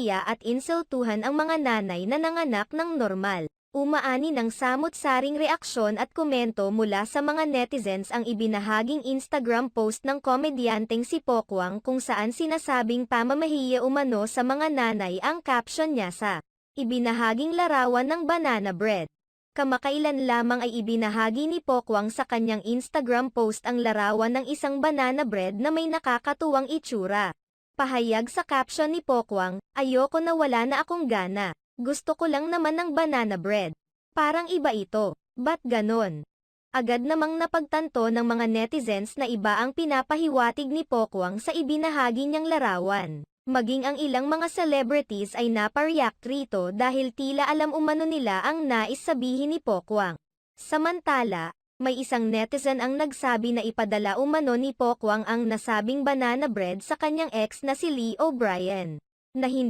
nahihiya at insultuhan ang mga nanay na nanganak ng normal. Umaani ng samut-saring reaksyon at komento mula sa mga netizens ang ibinahaging Instagram post ng komedyanteng si Pokwang kung saan sinasabing pamamahiya umano sa mga nanay ang caption niya sa ibinahaging larawan ng banana bread. Kamakailan lamang ay ibinahagi ni Pokwang sa kanyang Instagram post ang larawan ng isang banana bread na may nakakatuwang itsura. Pahayag sa caption ni Pokwang, "Ayoko na, wala na akong gana. Gusto ko lang naman ng banana bread. Parang iba ito. Ba't ganon?" Agad namang napagtanto ng mga netizens na iba ang pinapahiwatig ni Pokwang sa ibinahagi niyang larawan. Maging ang ilang mga celebrities ay napareact rito dahil tila alam umano nila ang nais sabihin ni Pokwang. Samantala, may isang netizen ang nagsabi na ipadala umano ni Pokwang ang nasabing banana bread sa kanyang ex na si Lee O'Brien, na hindi